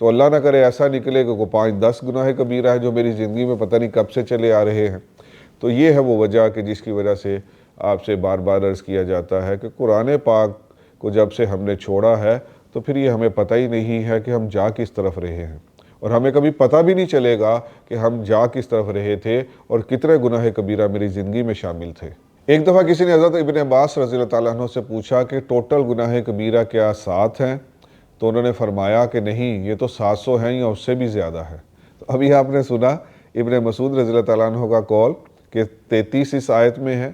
تو اللہ نہ کرے ایسا نکلے کہ 5-10 گناہ کبیرہ ہے جو میری زندگی میں پتہ نہیں کب سے چلے آ رہے ہیں۔ تو یہ ہے وہ وجہ کہ جس کی وجہ سے آپ سے بار بار عرض کیا جاتا ہے کہ قرآن پاک کو جب سے ہم نے چھوڑا ہے تو پھر یہ ہمیں پتہ ہی نہیں ہے کہ ہم جا کس طرف رہے ہیں، اور ہمیں کبھی پتہ بھی نہیں چلے گا کہ ہم جا کس طرف رہے تھے اور کتنے گناہ کبیرہ میری زندگی میں شامل تھے۔ ایک دفعہ کسی نے حضرت ابن عباس رضی اللہ تعالیٰ عنہ سے پوچھا کہ ٹوٹل گناہ کبیرہ کیا 7 ہیں؟ تو انہوں نے فرمایا کہ نہیں، یہ تو 700 ہیں یا اس سے بھی زیادہ ہے۔ تو ابھی آپ نے سنا ابن مسعود رضی اللہ تعالیٰ عنہ کا قول کہ 33 اس آیت میں ہے،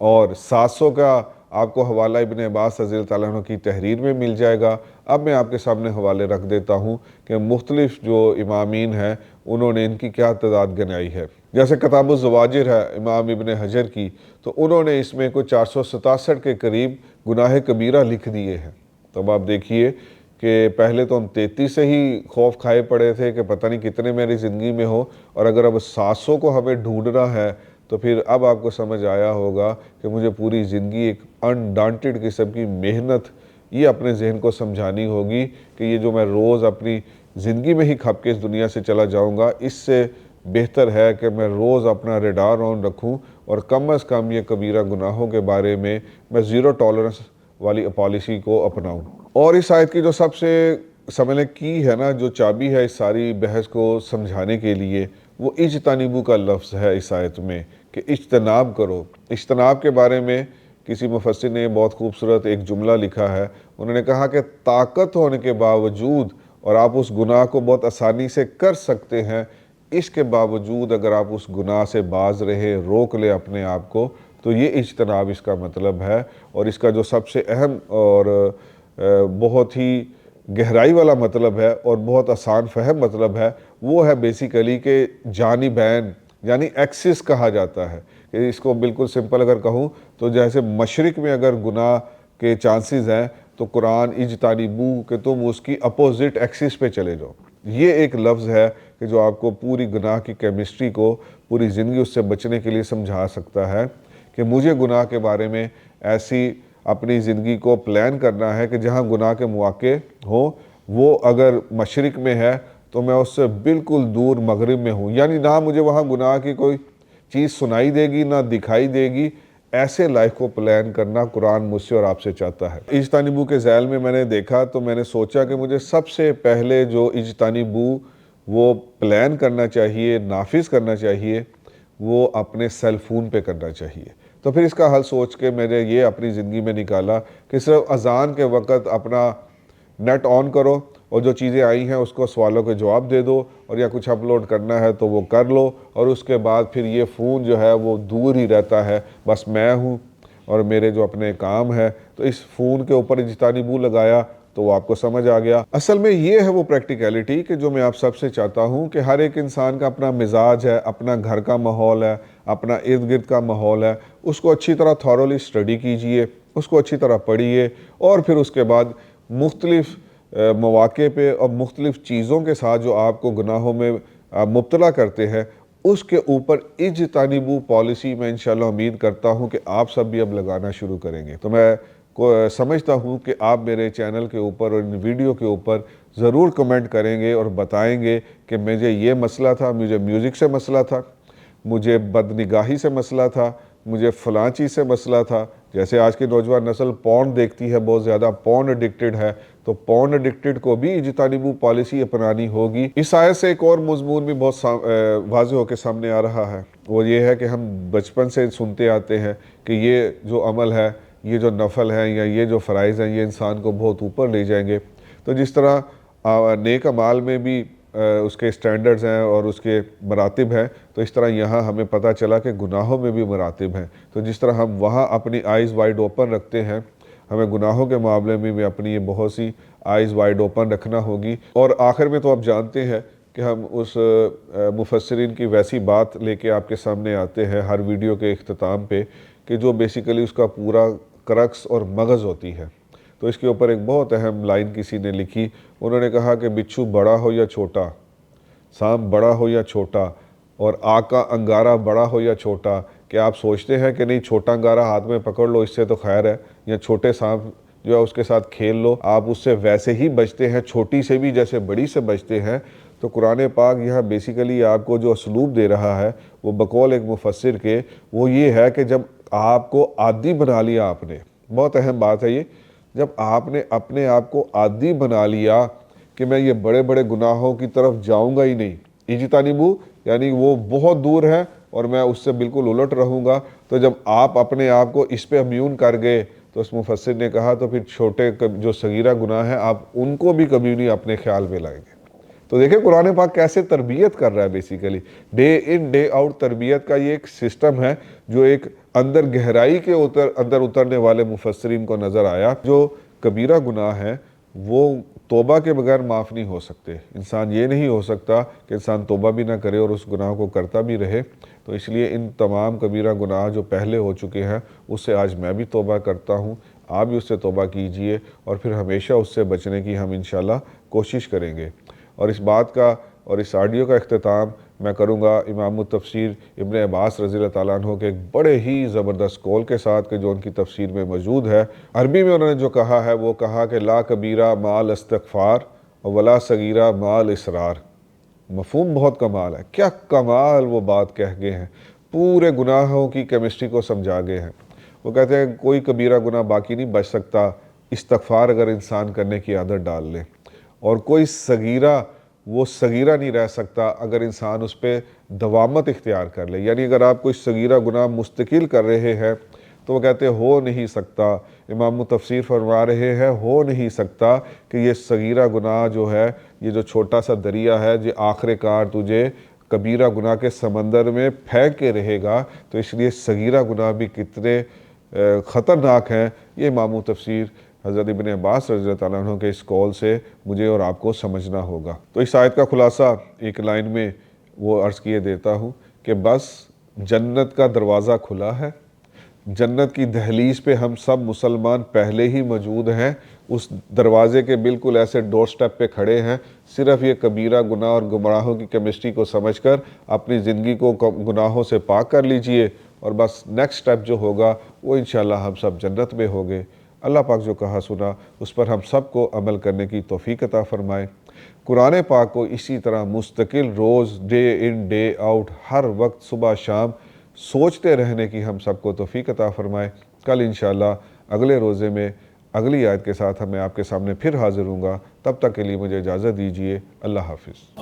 اور 700 کا آپ کو حوالہ ابن عباس رضی اللہ تعالیٰ عنہ کی تحریر میں مل جائے گا۔ اب میں آپ کے سامنے حوالے رکھ دیتا ہوں کہ مختلف جو امامین ہیں انہوں نے ان کی کیا تعداد گنائی ہے۔ جیسے کتاب الزواجر ہے امام ابن حجر کی، تو انہوں نے اس میں کوئی 467 کے قریب گناہ کبیرہ لکھ دیے ہیں۔ تو اب آپ دیکھیے کہ پہلے تو ہم 33 سے ہی خوف کھائے پڑے تھے کہ پتہ نہیں کتنے میری زندگی میں ہو، اور اگر اب 700 کو ہمیں ڈھونڈنا ہے تو پھر اب آپ کو سمجھ آیا ہوگا کہ مجھے پوری زندگی ایک انڈانٹڈ قسم کی محنت یہ اپنے ذہن کو سمجھانی ہوگی کہ یہ جو میں روز اپنی زندگی میں ہی کھپ کے اس دنیا سے چلا جاؤں گا، اس سے بہتر ہے کہ میں روز اپنا ریڈار آن رکھوں اور کم از کم یہ کبیرہ گناہوں کے بارے میں 0 ٹالرنس والی پالیسی کو اپناؤں۔ اور اس آیت کی جو سب سے سمجھنے کی ہے نا، جو چابی ہے اس ساری بحث کو سمجھانے کے لیے، وہ اجتنبوا کا لفظ ہے اس آیت میں کہ اجتناب کرو۔ اجتناب کے بارے میں کسی مفسر نے بہت خوبصورت ایک جملہ لکھا ہے۔ انہوں نے کہا کہ طاقت ہونے کے باوجود اور آپ اس گناہ کو بہت آسانی سے کر سکتے ہیں، اس کے باوجود اگر آپ اس گناہ سے باز رہے، روک لے اپنے آپ کو، تو یہ اجتناب اس کا مطلب ہے۔ اور اس کا جو سب سے اہم اور بہت ہی گہرائی والا مطلب ہے اور بہت آسان فہم مطلب ہے، وہ ہے بیسیکلی کہ جانبین یعنی ایکسس کہا جاتا ہے۔ کہ اس کو بالکل سمپل اگر کہوں تو جیسے مشرق میں اگر گناہ کے چانسز ہیں تو قرآن اجتنبوا کہ تم اس کی اپوزٹ ایکسس پہ چلے جاؤ۔ یہ ایک لفظ ہے کہ جو آپ کو پوری گناہ کی کیمسٹری کو پوری زندگی اس سے بچنے کے لیے سمجھا سکتا ہے کہ مجھے گناہ کے بارے میں ایسی اپنی زندگی کو پلان کرنا ہے کہ جہاں گناہ کے مواقع ہوں، وہ اگر مشرق میں ہے تو میں اس سے بالکل دور مغرب میں ہوں، یعنی نہ مجھے وہاں گناہ کی کوئی چیز سنائی دے گی نہ دکھائی دے گی۔ ایسے لائف کو پلان کرنا قرآن مجھ سے اور آپ سے چاہتا ہے۔ اجتنبوا کے ذیل میں نے دیکھا تو میں نے سوچا کہ مجھے سب سے پہلے جو اجتنبوا وہ پلان کرنا چاہیے، نافذ کرنا چاہیے، وہ اپنے سیل فون پہ کرنا چاہیے۔ تو پھر اس کا حل سوچ کے میں نے یہ اپنی زندگی میں نکالا کہ صرف اذان کے وقت اپنا نیٹ آن کرو اور جو چیزیں آئی ہیں اس کو سوالوں کے جواب دے دو، اور یا کچھ اپلوڈ کرنا ہے تو وہ کر لو، اور اس کے بعد پھر یہ فون جو ہے وہ دور ہی رہتا ہے، بس میں ہوں اور میرے جو اپنے کام ہے۔ تو اس فون کے اوپر اجتنبوا لگایا تو وہ آپ کو سمجھ آ گیا۔ اصل میں یہ ہے وہ پریکٹیکلٹی کہ جو میں آپ سب سے چاہتا ہوں کہ ہر ایک انسان کا اپنا مزاج ہے، اپنا گھر کا ماحول ہے، اپنا ارد گرد کا ماحول ہے، اس کو اچھی طرح تھورولی اسٹڈی کیجئے، اس کو اچھی طرح پڑھیے، اور پھر اس کے بعد مختلف مواقع پہ اور مختلف چیزوں کے ساتھ جو آپ کو گناہوں میں مبتلا کرتے ہیں، اس کے اوپر اجتنبوا پالیسی میں انشاءاللہ امید کرتا ہوں کہ آپ سب بھی اب لگانا شروع کریں گے۔ تو میں سمجھتا ہوں کہ آپ میرے چینل کے اوپر اور ان ویڈیو کے اوپر ضرور کمنٹ کریں گے اور بتائیں گے کہ مجھے یہ مسئلہ تھا، مجھے میوزک سے مسئلہ تھا، مجھے بدنگاہی سے مسئلہ تھا، مجھے فلاں چیز سے مسئلہ تھا۔ جیسے آج کی نوجوان نسل پورن دیکھتی ہے، بہت زیادہ پورن ایڈکٹڈ ہے، تو پورن ایڈکٹڈ کو بھی اجتنبوا پالیسی اپنانی ہوگی۔ اس آیت سے ایک اور مضمون بھی بہت واضح ہو کے سامنے آ رہا ہے، وہ یہ ہے کہ ہم بچپن سے سنتے آتے ہیں کہ یہ جو عمل ہے، یہ جو نفل ہیں یا یہ جو فرائض ہیں، یہ انسان کو بہت اوپر لے جائیں گے۔ تو جس طرح نیک اعمال میں بھی اس کے سٹینڈرڈز ہیں اور اس کے مراتب ہیں، تو اس طرح یہاں ہمیں پتہ چلا کہ گناہوں میں بھی مراتب ہیں۔ تو جس طرح ہم وہاں اپنی آئیز وائڈ اوپن رکھتے ہیں، ہمیں گناہوں کے معاملے میں بھی اپنی یہ بہت سی آئیز وائڈ اوپن رکھنا ہوگی۔ اور آخر میں تو آپ جانتے ہیں کہ ہم اس مفسرین کی ویسی بات لے کے آپ کے سامنے آتے ہیں ہر ویڈیو کے اختتام پہ کہ جو بیسیکلی اس کا پورا کرکس اور مغز ہوتی ہے۔ تو اس کے اوپر ایک بہت اہم لائن کسی نے لکھی، انہوں نے کہا کہ بچھو بڑا ہو یا چھوٹا، سانپ بڑا ہو یا چھوٹا، اور آگ کا انگارہ بڑا ہو یا چھوٹا، کہ آپ سوچتے ہیں کہ نہیں چھوٹا انگارہ ہاتھ میں پکڑ لو اس سے تو خیر ہے، یا چھوٹے سانپ جو ہے اس کے ساتھ کھیل لو، آپ اس سے ویسے ہی بچتے ہیں، چھوٹی سے بھی جیسے بڑی سے بچتے ہیں۔ تو قرآن پاک یہاں بیسیکلی آپ کو جو اسلوب دے رہا ہے وہ بقول ایک مفسر کے وہ یہ ہے کہ جب آپ کو عادی بنا لیا، آپ نے، بہت اہم بات ہے یہ، جب آپ نے اپنے آپ کو عادی بنا لیا کہ میں یہ بڑے بڑے گناہوں کی طرف جاؤں گا ہی نہیں، اجتنبو یعنی وہ بہت دور ہے اور میں اس سے بالکل الٹ رہوں گا، تو جب آپ اپنے آپ کو اس پہ امیون کر گئے تو اس مفسر نے کہا تو پھر چھوٹے جو صغیرہ گناہ ہیں آپ ان کو بھی کبھی نہیں اپنے خیال میں لائیں گے۔ تو دیکھیں قرآن پاک کیسے تربیت کر رہا ہے، basically day in day out تربیت کا یہ ایک سسٹم ہے جو ایک اندر گہرائی کے اندر اترنے والے مفسرین کو نظر آیا۔ جو کبیرہ گناہ ہیں وہ توبہ کے بغیر معاف نہیں ہو سکتے، انسان یہ نہیں ہو سکتا کہ انسان توبہ بھی نہ کرے اور اس گناہ کو کرتا بھی رہے۔ تو اس لیے ان تمام کبیرہ گناہ جو پہلے ہو چکے ہیں اس سے آج میں بھی توبہ کرتا ہوں، آپ بھی اس سے توبہ کیجئے اور پھر ہمیشہ اس سے بچنے کی ہم انشاءاللہ کوشش کریں گے۔ اور اس بات کا اور اس آڈیو کا اختتام میں کروں گا امام التفسیر ابن عباس رضی اللہ تعالیٰ عنہ کے ایک بڑے ہی زبردست قول کے ساتھ کہ جو ان کی تفسیر میں موجود ہے۔ عربی میں انہوں نے جو کہا ہے وہ کہا کہ لا کبیرہ مال استغفار ولا صغیرہ مال اسرار۔ مفہوم بہت کمال ہے، کیا کمال وہ بات کہہ گئے ہیں، پورے گناہوں کی کیمسٹری کو سمجھا گئے ہیں۔ وہ کہتے ہیں کوئی کبیرہ گناہ باقی نہیں بچ سکتا استغفار اگر انسان کرنے کی عادت ڈال لے، اور کوئی صغیرہ وہ صغیرہ نہیں رہ سکتا اگر انسان اس پہ دوامت اختیار کر لے۔ یعنی اگر آپ کوئی صغیرہ گناہ مستقل کر رہے ہیں تو وہ کہتے ہیں ہو نہیں سکتا، امام تفسیر فرما رہے ہیں ہو نہیں سکتا کہ یہ صغیرہ گناہ جو ہے، یہ جو چھوٹا سا دریا ہے جو آخر کار تجھے کبیرہ گناہ کے سمندر میں پھینک کے رہے گا، تو اس لیے صغیرہ گناہ بھی کتنے خطرناک ہیں، یہ امام تفسیر حضرت ابن عباس رضی اللہ تعالیٰ عنہ کے اس قول سے مجھے اور آپ کو سمجھنا ہوگا۔ تو اس آیت کا خلاصہ ایک لائن میں وہ عرض کیے دیتا ہوں کہ بس جنت کا دروازہ کھلا ہے، جنت کی دہلیز پہ ہم سب مسلمان پہلے ہی موجود ہیں، اس دروازے کے بالکل ایسے ڈور سٹیپ پہ کھڑے ہیں، صرف یہ کبیرہ گناہ اور گمراہوں کی کیمسٹری کو سمجھ کر اپنی زندگی کو گناہوں سے پاک کر لیجئے، اور بس نیکسٹ سٹیپ جو ہوگا وہ انشاءاللہ ہم سب جنت میں ہوگے۔ اللہ پاک جو کہا سنا اس پر ہم سب کو عمل کرنے کی توفیق عطا فرمائے۔ قرآن پاک کو اسی طرح مستقل روز ڈے ان ڈے آؤٹ ہر وقت صبح شام سوچتے رہنے کی ہم سب کو توفیق عطا فرمائے۔ کل انشاءاللہ اگلے روزے میں اگلی آیت کے ساتھ میں آپ کے سامنے پھر حاضر ہوں گا، تب تک کے لیے مجھے اجازت دیجیے، اللہ حافظ۔